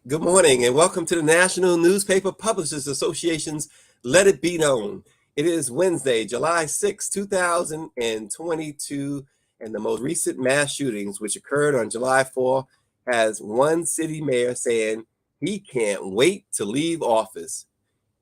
Good morning and welcome to the National Newspaper Publishers Association's Let It Be Known. It is Wednesday, July 6, 2022, and the most recent mass shootings, which occurred on July 4, has one city mayor saying he can't wait to leave office.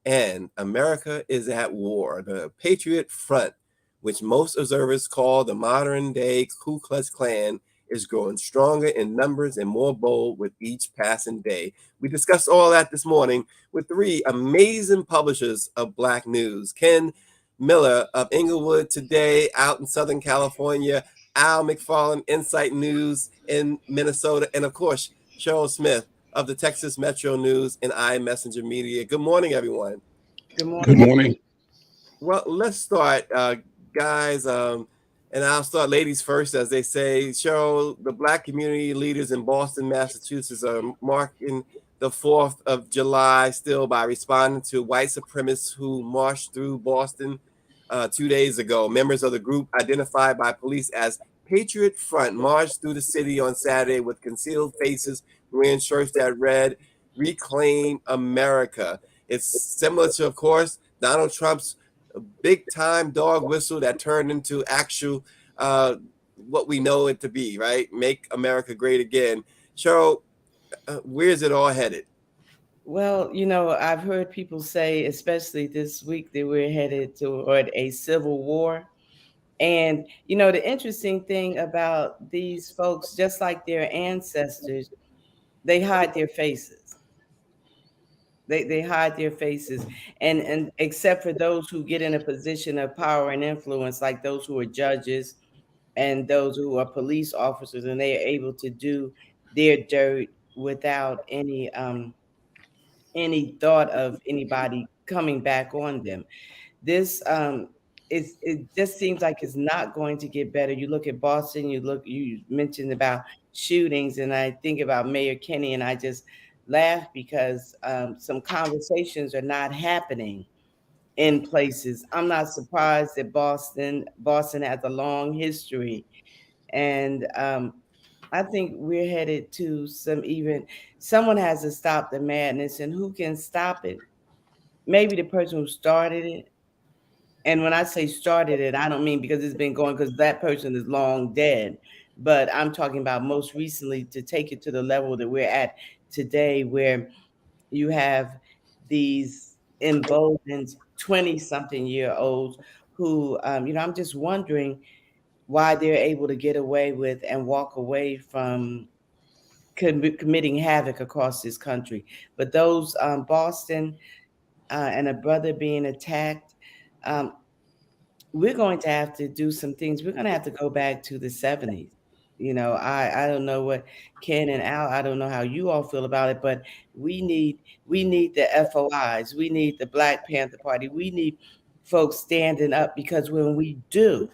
And America is at war. The Patriot Front, which most observers call the modern day Ku Klux Klan, is growing stronger in numbers and more bold with each passing day. We discussed all that this morning with three amazing publishers of Black news. Ken Miller of Inglewood Today out in Southern California, Al McFarland, Insight News in Minnesota, and of course, Cheryl Smith of the Texas Metro News and iMessenger Media. Good morning, everyone. Good Good morning. morning. Well, let's start, guys, and I'll start ladies first, as they say. Cheryl, the Black community leaders in Boston, Massachusetts are marking the 4th of July still by responding to white supremacists who marched through Boston 2 days ago. Members of the group, identified by police as Patriot Front, marched through the city on Saturday with concealed faces, wearing shirts that read, "Reclaim America." It's similar to, of course, Donald Trump's big time dog whistle that turned into actual what we know it to be, right? Make America great again. Cheryl, where's it all headed? Well, I've heard people say, especially this week, that we're headed toward a civil war. And, the interesting thing about these folks, just like their ancestors, they hide their faces. They hide their faces. And except for those who get in a position of power and influence, like those who are judges and those who are police officers, and they are able to do their dirt without any thought of anybody coming back on them. This it just seems like it's not going to get better. You look at Boston, you mentioned about shootings, and I think about Mayor Kenny, and I just laugh because some conversations are not happening in places. I'm not surprised that Boston has a long history, and I think we're headed to someone has to stop the madness, and who can stop it? Maybe the person who started it. And when I say started it, I don't mean because it's been going, because that person is long dead. But I'm talking about most recently to take it to the level that we're at today, where you have these emboldened 20-something-year-olds who, I'm just wondering why they're able to get away with and walk away from committing havoc across this country. But those Boston and a brother being attacked, um, we're going to have to do some things. We're going to have to go back to the 70s. I don't know what Ken and Al, I don't know how you all feel about it, but we need the FOIs. We need the Black Panther Party. We need folks standing up, because when we do,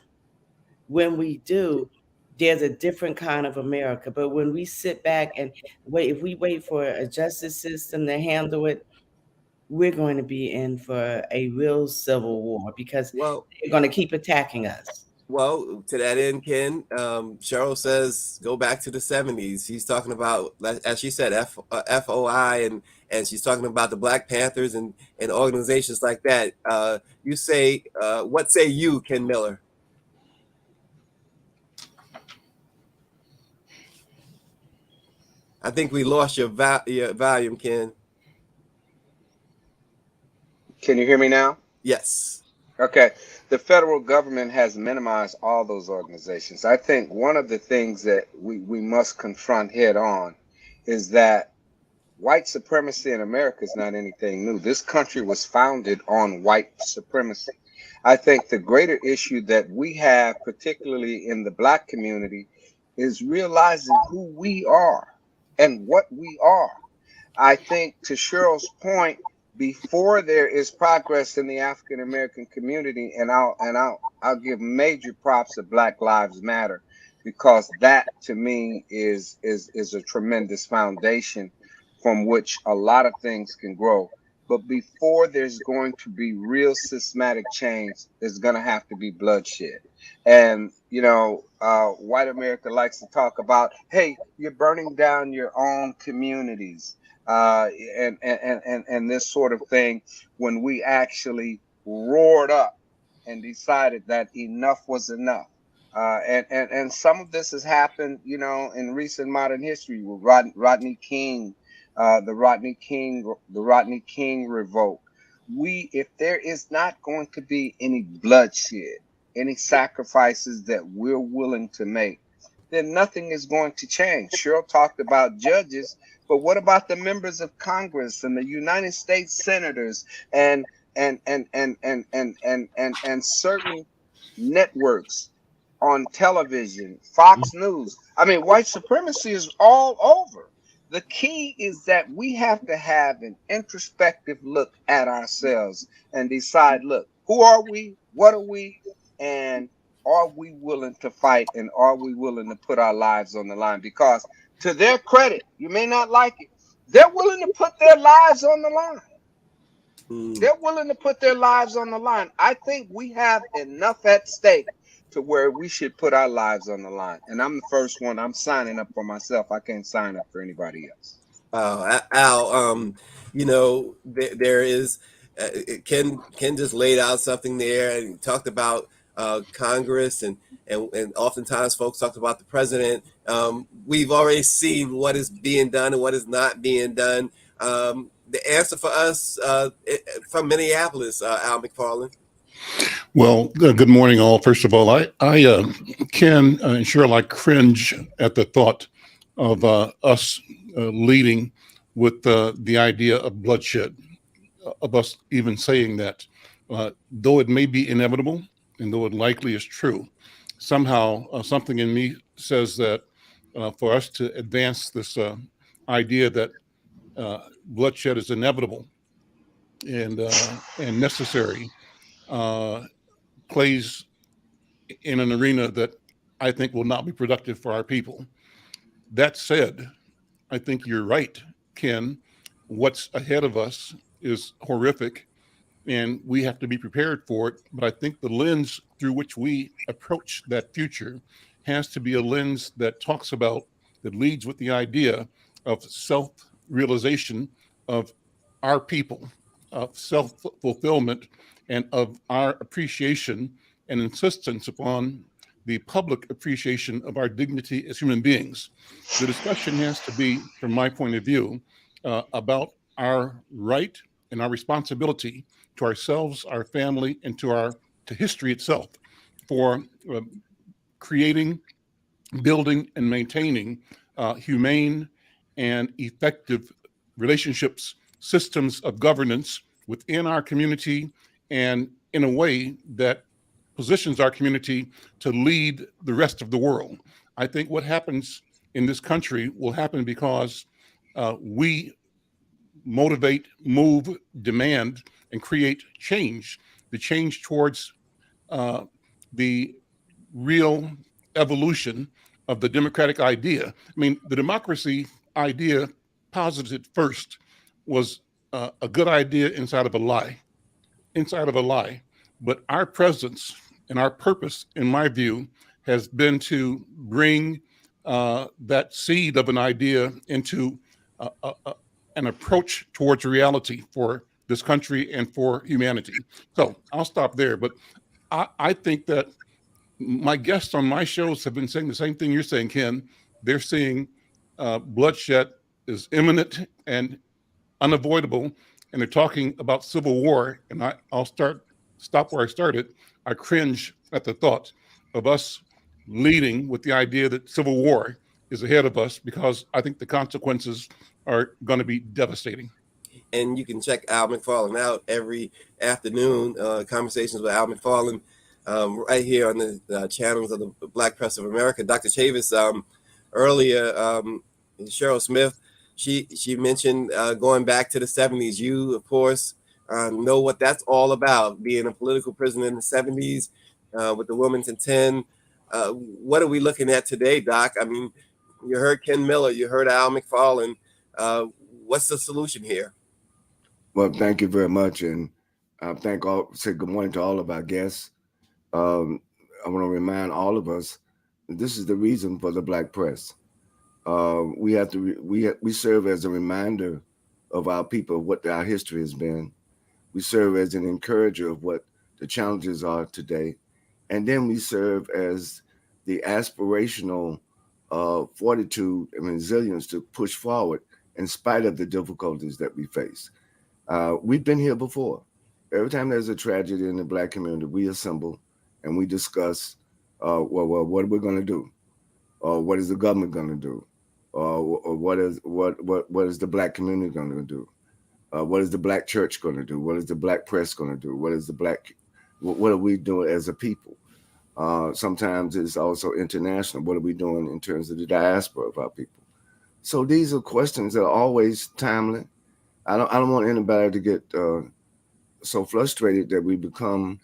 there's a different kind of America. But when we sit back and wait, if we wait for a justice system to handle it, we're going to be in for a real civil war, because Well, they're going to keep attacking us. well, to that end, Ken, Cheryl says go back to the 70s. She's talking about, as she said, FOI, and she's talking about the Black Panthers and organizations like that. You say, what say you, Ken Miller? I think we lost your volume, Ken. Can you hear me now? Yes. Okay. The federal government has minimized all those organizations. I think one of the things that we must confront head on is that white supremacy in America is not anything new. This country was founded on white supremacy. I think the greater issue that we have, particularly in the Black community, is realizing who we are and what we are. I think, to Cheryl's point, before there is progress in the African American community, and I'll give major props to Black Lives Matter, because that to me is a tremendous foundation from which a lot of things can grow. But before there's going to be real systematic change, there's going to have to be bloodshed. And, white America likes to talk about, hey, you're burning down your own communities. and this sort of thing, when we actually roared up and decided that enough was enough. And some of this has happened, in recent modern history with Rodney King, the Rodney King revolt. If there is not going to be any bloodshed, any sacrifices that we're willing to make, then nothing is going to change. Cheryl talked about judges, but what about the members of Congress and the United States senators and certain networks on television, Fox News? I mean, white supremacy is all over. The key is that we have to have an introspective look at ourselves and decide, look, who are we? What are we? And are we willing to fight, and are we willing to put our lives on the line? Because to their credit, you may not like it, they're willing to put their lives on the line. They're willing to put their lives on the line. I think we have enough at stake to where we should put our lives on the line. And I'm the first one. I'm signing up for myself. I can't sign up for anybody else. Al, there is Ken just laid out something there and talked about Congress and oftentimes folks talked about the president. We've already seen what is being done and what is not being done. The answer for us from Minneapolis, Al McFarlane. Well, good morning, all. First of all, I Ken and Cheryl, I cringe at the thought of us leading with the idea of bloodshed, of us even saying that, though it may be inevitable and though it likely is true, somehow something in me says that for us to advance this idea that bloodshed is inevitable and necessary plays in an arena that I think will not be productive for our people. That said, I think you're right, Ken. What's ahead of us is horrific, and we have to be prepared for it. But I think the lens through which we approach that future has to be a lens that leads with the idea of self-realization of our people, of self-fulfillment, and of our appreciation and insistence upon the public appreciation of our dignity as human beings. The discussion has to be, from my point of view, about our right and our responsibility to ourselves, our family, and to history itself for creating, building, and maintaining humane and effective relationships, systems of governance within our community, and in a way that positions our community to lead the rest of the world. I think what happens in this country will happen because we motivate, move, demand, and create change, the change towards the real evolution of the democratic idea. I mean, the democracy idea posited first was a good idea inside of a lie. But our presence and our purpose, in my view, has been to bring that seed of an idea into an approach towards reality for this country and for humanity. So I'll stop there. But I think that my guests on my shows have been saying the same thing you're saying, Ken. They're seeing bloodshed is imminent and unavoidable, and they're talking about civil war. And I'll stop where I started. I cringe at the thought of us leading with the idea that civil war is ahead of us, because I think the consequences are going to be devastating. And you can check Al McFarlane out every afternoon, conversations with Al McFarlane, right here on the channels of the Black Press of America. Dr. Chavis, earlier, Cheryl Smith, she mentioned going back to the 70s. You, of course, know what that's all about, being a political prisoner in the 70s with the Wilmington 10. What are we looking at today, Doc? I mean, you heard Ken Miller, you heard Al McFarlane. What's the solution here? Well, thank you very much. And say good morning to all of our guests. I want to remind all of us, this is the reason for the Black Press. We serve as a reminder of our people, what our history has been. We serve as an encourager of what the challenges are today. And then we serve as the aspirational fortitude and resilience to push forward in spite of the difficulties that we face. We've been here before. Every time there's a tragedy in the Black community, we assemble and we discuss, well, what are we going to do? What is the government going to do? Or what is the Black community going to do? What is the Black church going to do? What is the Black press going to do? What are we doing as a people? Sometimes it's also international. What are we doing in terms of the diaspora of our people? So these are questions that are always timely. I don't want anybody to get so frustrated that we become,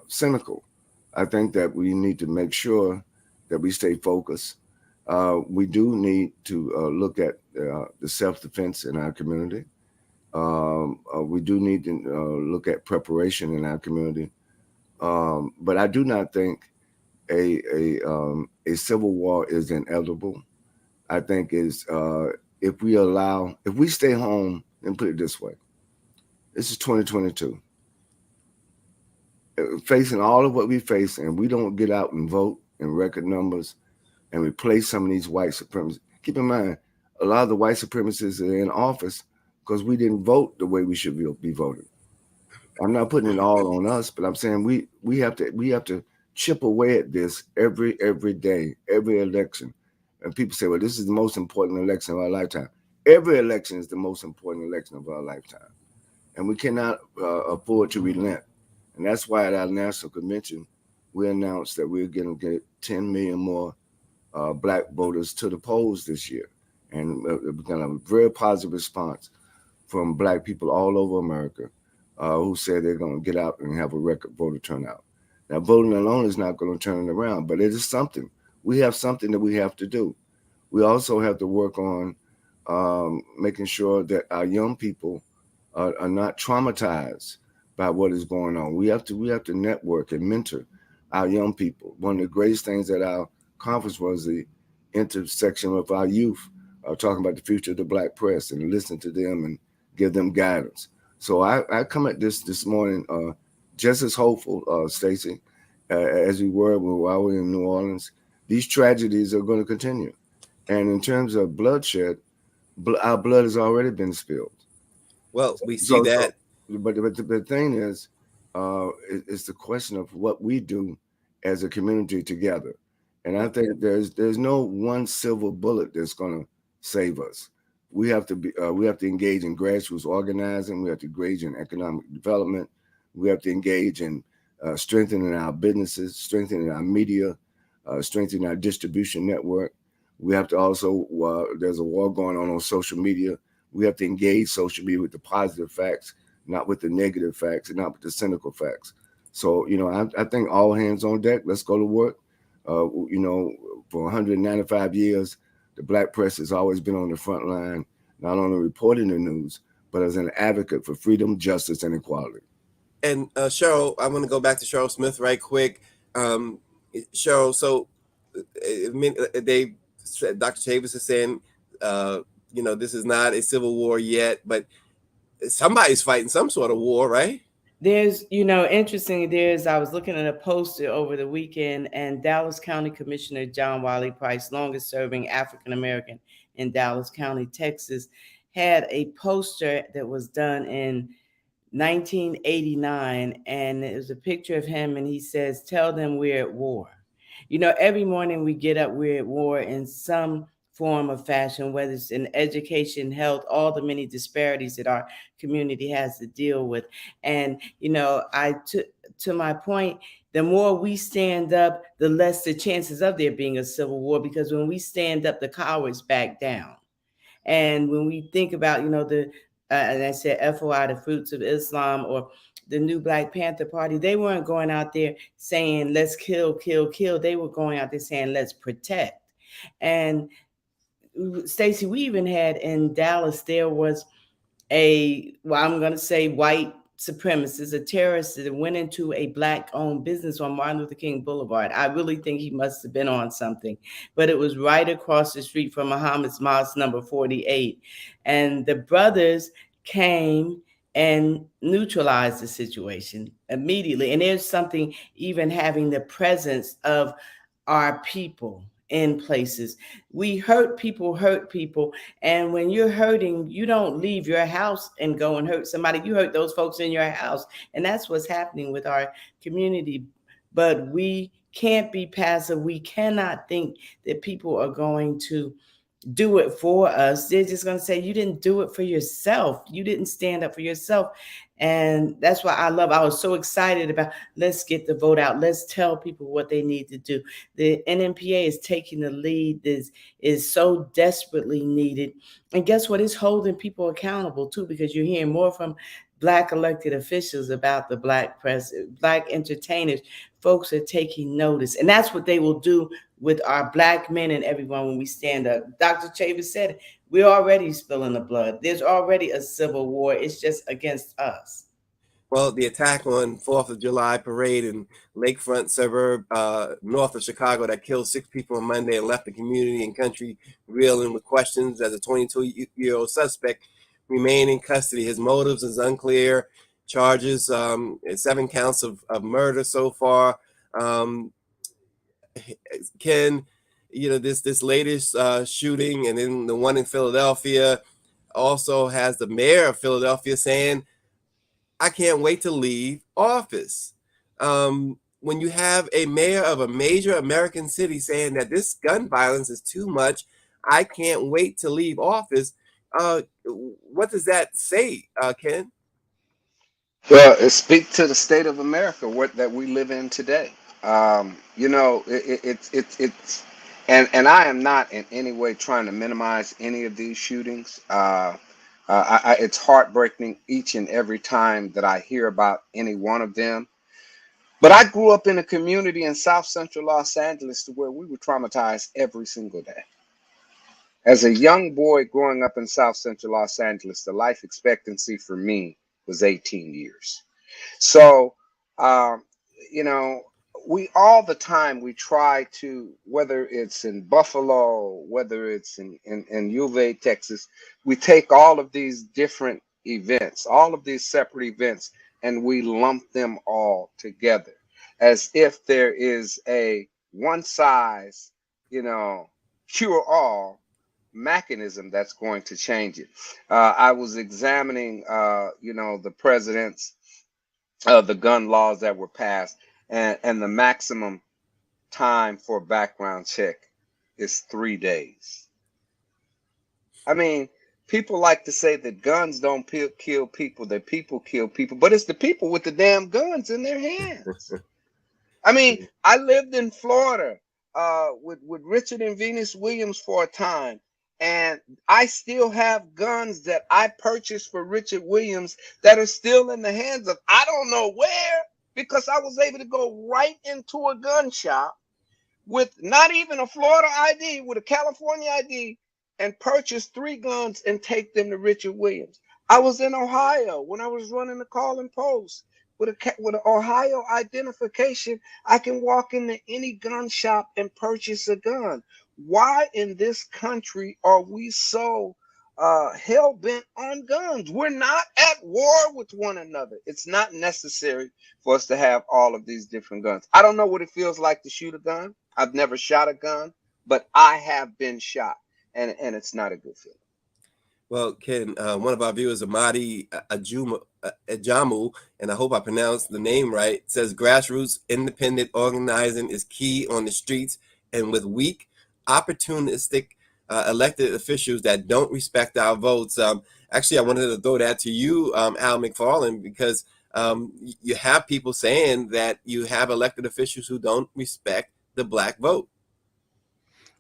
cynical. I think that we need to make sure that we stay focused. We do need to look at the self-defense in our community. We do need to look at preparation in our community. But I do not think a civil war is inevitable. I think if we stay home, and put it this way, this is 2022. Facing all of what we face, and we don't get out and vote in record numbers and replace some of these white supremacists. Keep in mind, a lot of the white supremacists are in office because we didn't vote the way we should be voting. I'm not putting it all on us, but I'm saying we have to chip away at this every day, every election. And people say, well, this is the most important election of our lifetime. Every election is the most important election of our lifetime. And we cannot afford to relent. And that's why at our national convention, we announced that we're going to get 10 million more Black voters to the polls this year. And we're going to have a very positive response from Black people all over America who said they're going to get out and have a record voter turnout. Now, voting alone is not going to turn it around, but it is something. We have something that we have to do. We also have to work on making sure that our young people are not traumatized by what is going on. We have to network and mentor our young people. One of the greatest things at our conference was the intersection of our youth, talking about the future of the Black press and listen to them and give them guidance. So I come at this morning just as hopeful, Stacey, as we were while we were in New Orleans. These tragedies are going to continue. And in terms of bloodshed, our blood has already been spilled. Well, we see that. But the thing is, it's the question of what we do as a community together. And I think there's no one silver bullet that's going to save us. We have to engage in grassroots organizing. We have to engage in economic development. We have to engage in strengthening our businesses, strengthening our media, strengthening our distribution network. We have to also, there's a war going on social media. We have to engage social media with the positive facts, not with the negative facts, and not with the cynical facts. So, I think all hands on deck. Let's go to work. For 195 years, the Black press has always been on the front line, not only reporting the news, but as an advocate for freedom, justice, and equality. And Cheryl, I want to go back to Cheryl Smith right quick. Cheryl, so Dr. Chavis is saying, this is not a civil war yet, but somebody's fighting some sort of war, right? There's, interesting, I was looking at a poster over the weekend, and Dallas County Commissioner John Wiley Price, longest serving African-American in Dallas County, Texas, had a poster that was done in 1989, and it was a picture of him, and he says, "Tell them we're at war." Every morning we get up, we're at war in some form of fashion, whether it's in education, health, all the many disparities that our community has to deal with. And, to my point, the more we stand up, the less the chances of there being a civil war, because when we stand up, the cowards back down. And when we think about, and I said FOI, the Fruits of Islam, or the new Black Panther Party, they weren't going out there saying, let's kill, kill, kill. They were going out there saying, let's protect. And Stacey, we even had in Dallas, there was I'm going to say white supremacist, a terrorist that went into a Black-owned business on Martin Luther King Boulevard. I really think he must have been on something, but it was right across the street from Muhammad's Mosque number 48. And the brothers came and neutralized the situation immediately. And there's something even having the presence of our people in places. We hurt people. And when you're hurting, you don't leave your house and go and hurt somebody. You hurt those folks in your house. And that's what's happening with our community. But we can't be passive. We cannot think that people are going to do it for us. They're just going to say, you didn't do it for yourself. You didn't stand up for yourself. And that's why I was so excited about, let's get the vote out. Let's tell people what they need to do. The NMPA is taking the lead. This is so desperately needed. And guess what? It's holding people accountable too, because you're hearing more from Black elected officials about the Black press, Black entertainers. Folks are taking notice. And that's what they will do with our Black men and everyone when we stand up. Dr. Chavis said it. We're already spilling the blood. There's already a civil war. It's just against us. Well, the attack on 4th of July parade in Lakefront suburb north of Chicago that killed 6 people on Monday and left the community and country reeling with questions as a 22-year-old suspect remain in custody. His motives is unclear. Charges, 7 counts of murder so far. Ken, this latest shooting, and then the one in Philadelphia also has the mayor of Philadelphia saying, I can't wait to leave office. When you have a mayor of a major American city saying that this gun violence is too much, I can't wait to leave office. What does that say, Ken? Well, it speaks to the state of America that we live in today. It's and I am not in any way trying to minimize any of these shootings. It's heartbreaking each and every time that I hear about any one of them. But I grew up in a community in South Central Los Angeles where we were traumatized every single day. As a young boy growing up in South Central Los Angeles, the life expectancy for me was 18 years. So, we all the time, we try to, whether it's in Buffalo, whether it's in Uvalde, Texas, we take all of these different events, all of these separate events, and we lump them all together as if there is a one size, cure all mechanism that's going to change it. I was examining, the president's, the gun laws that were passed, and the maximum time for a background check is 3 days. I mean, people like to say that guns don't kill people, that people kill people, but it's the people with the damn guns in their hands. I mean, I lived in Florida with Richard and Venus Williams for a time, and I still have guns that I purchased for Richard Williams that are still in the hands of I don't know where, because I was able to go right into a gun shop with not even a Florida ID, with a California ID, and purchase 3 guns and take them to Richard Williams. I was in Ohio when I was running the Call and Post. With an Ohio identification, I can walk into any gun shop and purchase a gun. Why in this country are we so hell-bent on guns? We're not at war with one another. It's not necessary for us to have all of these different guns. I don't know what it feels like to shoot a gun. I've never shot a gun, but I have been shot, and it's not a good feeling. Well, Ken, one of our viewers, Amadi Ajamu, and I hope I pronounced the name right, says grassroots independent organizing is key on the streets, and with weak, opportunistic elected officials that don't respect our votes. Actually, I wanted to throw that to you, Al McFarlane, because you have people saying that you have elected officials who don't respect the Black vote.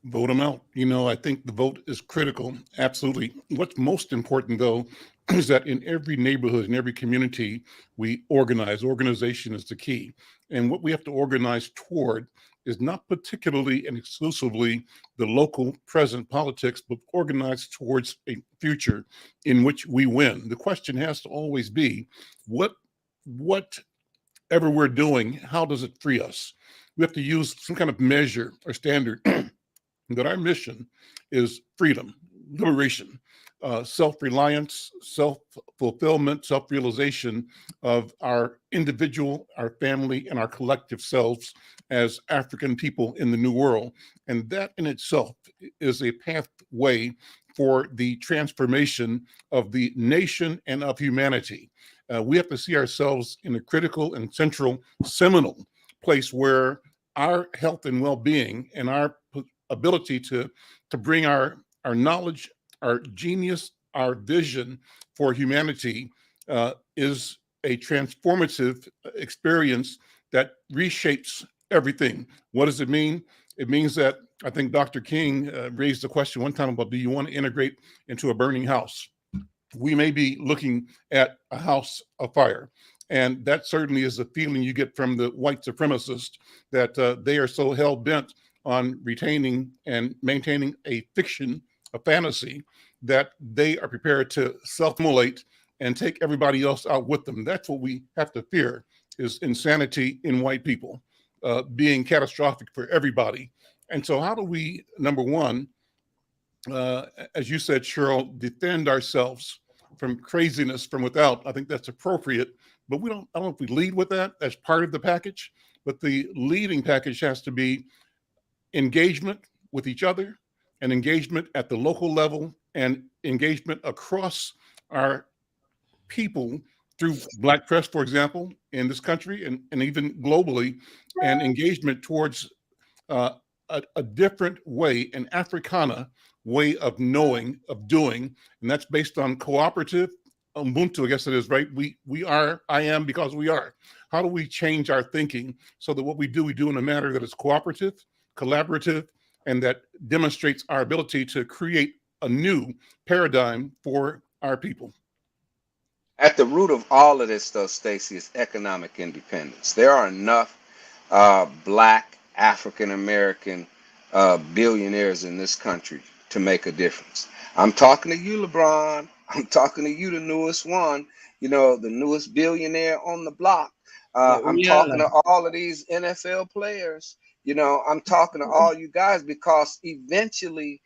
Vote them out. I think the vote is critical. Absolutely. What's most important, though, is that in every neighborhood, in every community, we organize. Organization is the key. And what we have to organize toward is not particularly and exclusively the local present politics, but organize towards a future in which we win. The question has to always be, what whatever we're doing, how does it free us? We have to use some kind of measure or standard that our mission is freedom, liberation, self-reliance, self-fulfillment, self-realization of our individual, our family, and our collective selves as African people in the New World. And that in itself is a pathway for the transformation of the nation and of humanity. We have to see ourselves in a critical and central, seminal place where our health and well-being and our ability to bring our knowledge, our genius, our vision for humanity is a transformative experience that reshapes everything. What does it mean? It means that I think Dr. King raised the question one time about, do you want to integrate into a burning house? We may be looking at a house afire. And that certainly is a feeling you get from the white supremacists, that they are so hell-bent on retaining and maintaining a fiction, a fantasy, that they are prepared to self-immolate and take everybody else out with them. That's what we have to fear, is insanity in white people being catastrophic for everybody. And so how do we, number one, as you said, Cheryl, defend ourselves from craziness from without? I think that's appropriate, but I don't know if we lead with that as part of the package, but the leading package has to be engagement with each other and engagement at the local level and engagement across our people through Black press, for example, in this country and even globally, and engagement towards a different way, an Africana way of knowing, of doing, and that's based on cooperative Ubuntu, I guess it is, right? We are, I am because we are. How do we change our thinking so that what we do in a manner that is cooperative, collaborative, and that demonstrates our ability to create a new paradigm for our people? At the root of all of this, though, Stacey, is economic independence. There are enough Black African American billionaires in this country to make a difference. I'm talking to you, LeBron. I'm talking to you, the newest one, you know, the newest billionaire on the block. I'm talking to all of these NFL players. You know, I'm talking to all you guys, because eventually,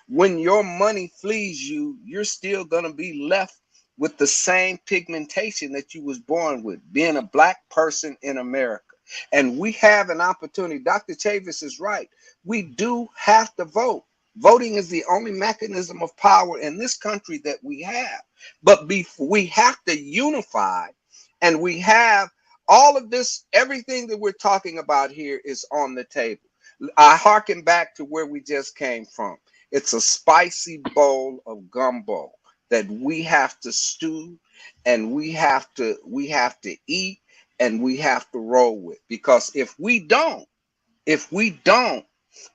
when your money flees you, you're still going to be left with the same pigmentation that you was born with, being a Black person in America. And we have an opportunity. Dr. Chavis is right. We do have to vote. Voting is the only mechanism of power in this country that we have. But we have to unify, and we have all of this, everything that we're talking about here is on the table. I hearken back to where we just came from. It's a spicy bowl of gumbo that we have to stew, and we have to eat, and we have to roll with. Because if we don't,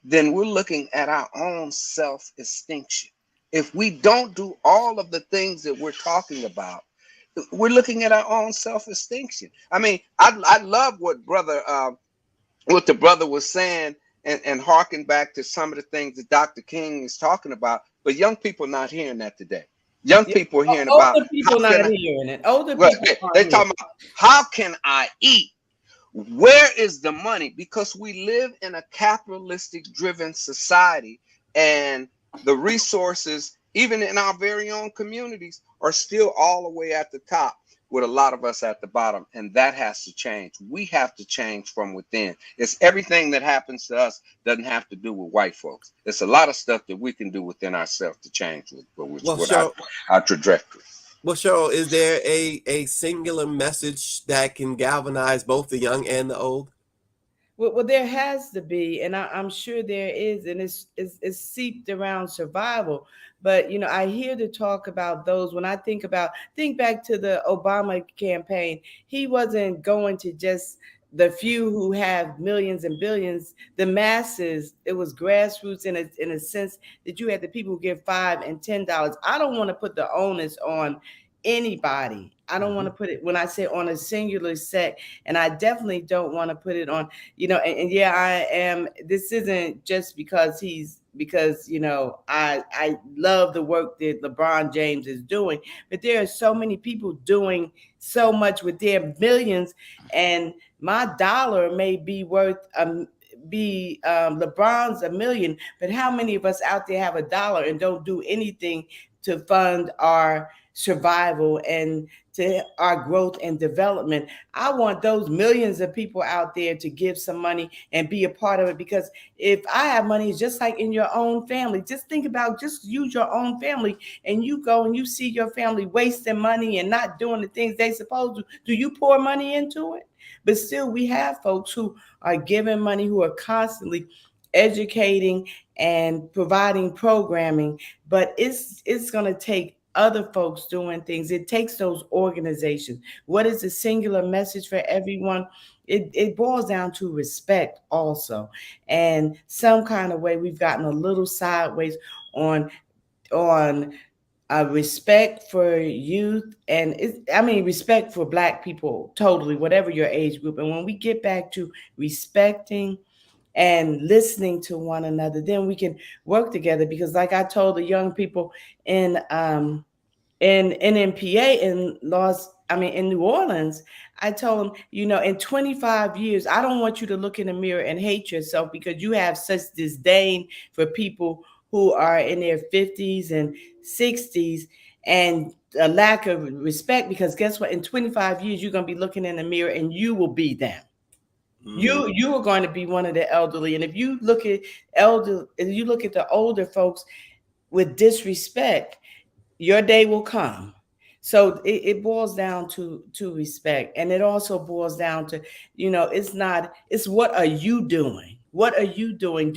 then we're looking at our own self-extinction. If we don't do all of the things that we're talking about, we're looking at our own self-extinction. I mean, I love what the brother was saying, and harken back to some of the things that Dr. King is talking about, but young people not hearing that today. Young people are hearing about older people not hearing it. Older well, people they talking about, how can I eat? Where is the money? Because we live in a capitalistic driven society, and the resources, even in our very own communities, are still all the way at the top, with a lot of us at the bottom. And that has to change. We have to change from within. It's everything that happens to us doesn't have to do with white folks. It's a lot of stuff that we can do within ourselves to change with our trajectory. Well, Cheryl, is there a singular message that can galvanize both the young and the old? Well, there has to be, and I'm sure there is, and it's seeped around survival. But you know, I hear the talk about those. When I think back to the Obama campaign, he wasn't going to just the few who have millions and billions. The masses, it was grassroots in a sense that you had the people who give $5 and $10. I don't want to put the onus on anybody I don't want to put it, when I say on a singular set, and I definitely don't want to put it on, and yeah, I am, this isn't just because I love the work that LeBron James is doing, but there are so many people doing so much with their millions, and my dollar may be worth LeBron's $1 million, but how many of us out there have $1 and don't do anything to fund our survival and to our growth and development? I want those millions of people out there to give some money and be a part of it, because if I have money, it's just like in your own family. Just think about, just use your own family, and you go and you see your family wasting money and not doing the things they supposed to. Do you pour money into it? But still, we have folks who are giving money, who are constantly educating and providing programming, but it's going to take other folks doing things. It takes those organizations. What is the singular message for everyone? It boils down to respect also. And some kind of way we've gotten a little sideways on respect for youth, and respect for Black people, totally, whatever your age group. And when we get back to respecting and listening to one another, then we can work together. Because like I told the young people in NMPA in New Orleans, I told them, in 25 years, I don't want you to look in the mirror and hate yourself because you have such disdain for people who are in their 50s and 60s, and a lack of respect, because guess what? In 25 years, you're going to be looking in the mirror and you will be them. You are going to be one of the elderly. And if you look at the older folks with disrespect, your day will come. So it boils down to respect. And it also boils down to, it's what are you doing? What are you doing?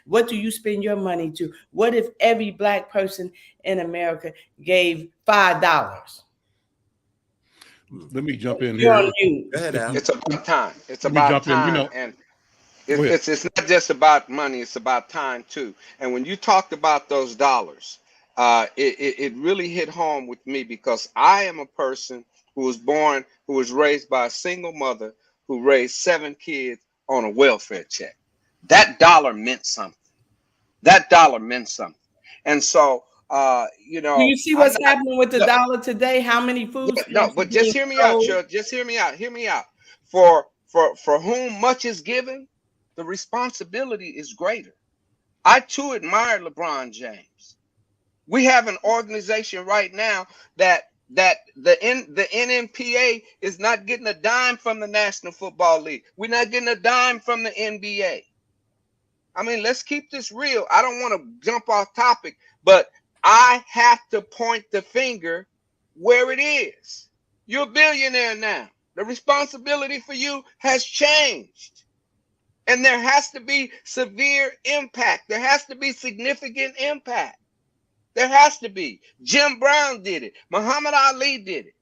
What do you spend your money to? What if every Black person in America gave $5? Let me jump in You're here. on mute. Go ahead, Al. It's about time. It's Let me about jump in. time. And it's not just about money, it's about time too. And when you talked about those dollars, it really hit home with me, because I am a person who was raised by a single mother who raised 7 kids on a welfare check. That dollar meant something. And so, Do you see what's happening with the dollar today? How many food stamps? No, but just hear me out, Chuck. Just hear me out. Hear me out. For whom much is given, the responsibility is greater. I too admire LeBron James. We have an organization right now that the NMPA is not getting a dime from the National Football League. We're not getting a dime from the NBA. I mean, let's keep this real. I don't want to jump off topic, but I have to point the finger where it is. You're a billionaire now. The responsibility for you has changed. And there has to be severe impact. There has to be significant impact. There has to be. Jim Brown did it. Muhammad Ali did it.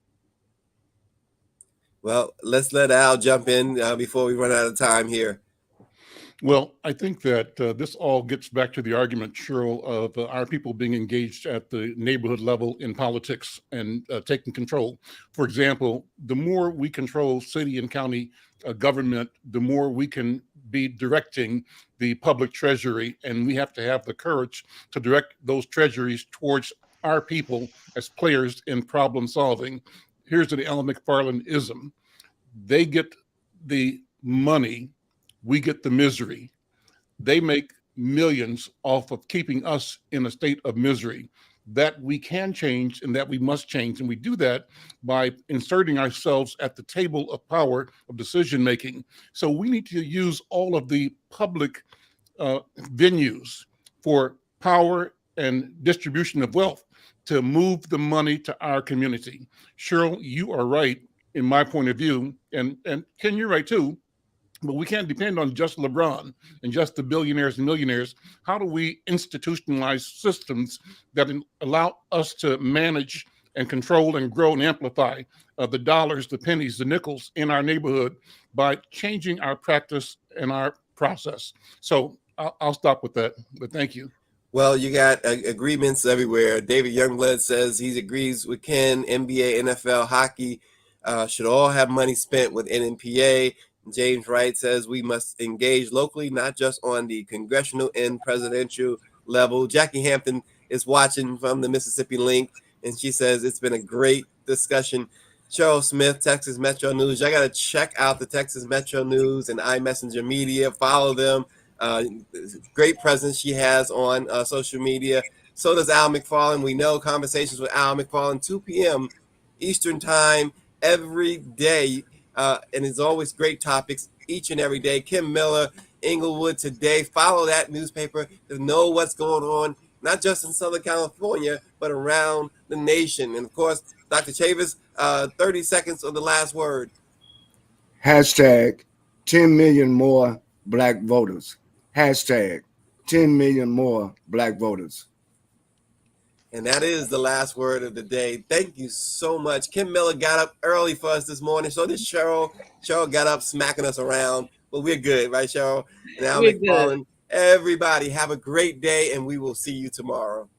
Well, let's let Al jump in before we run out of time here. Well, I think that this all gets back to the argument, Cheryl, of our people being engaged at the neighborhood level in politics and taking control. For example, the more we control city and county government, the more we can be directing the public treasury, and we have to have the courage to direct those treasuries towards our people as players in problem solving. Here's an Ellen McFarlane-ism. They get the money, we get the misery. They make millions off of keeping us in a state of misery. That we can change and that we must change. And we do that by inserting ourselves at the table of power of decision making. So we need to use all of the public venues for power and distribution of wealth to move the money to our community. Cheryl, you are right in my point of view, and Ken, you're right too. But we can't depend on just LeBron and just the billionaires and millionaires. How do we institutionalize systems that allow us to manage and control and grow and amplify the dollars, the pennies, the nickels in our neighborhood by changing our practice and our process? So I'll stop with that, but thank you. Well, you got agreements everywhere. David Youngblood says he agrees with Ken. NBA, NFL, hockey should all have money spent with NNPA. James Wright says we must engage locally, not just on the congressional and presidential level. Jackie Hampton is watching from the Mississippi Link, and she says it's been a great discussion. Charles Smith, Texas Metro News. I got to check out the Texas Metro News and iMessenger Media. Follow them. Great presence she has on social media. So does Al McFarlane. We know conversations with Al McFarlane, 2 p.m. Eastern time every day. And it's always great topics each and every day. Kim Miller, Inglewood Today. Follow that newspaper to know what's going on, not just in Southern California, but around the nation. And of course, Dr. Chavis, 30 seconds of the last word. Hashtag 10 million more Black voters. Hashtag 10 million more Black voters. And that is the last word of the day. Thank you so much. Kim Miller got up early for us this morning. So did Cheryl. Cheryl got up smacking us around. But we're good, right, Cheryl? And Al McFarlane. Everybody have a great day, and we will see you tomorrow.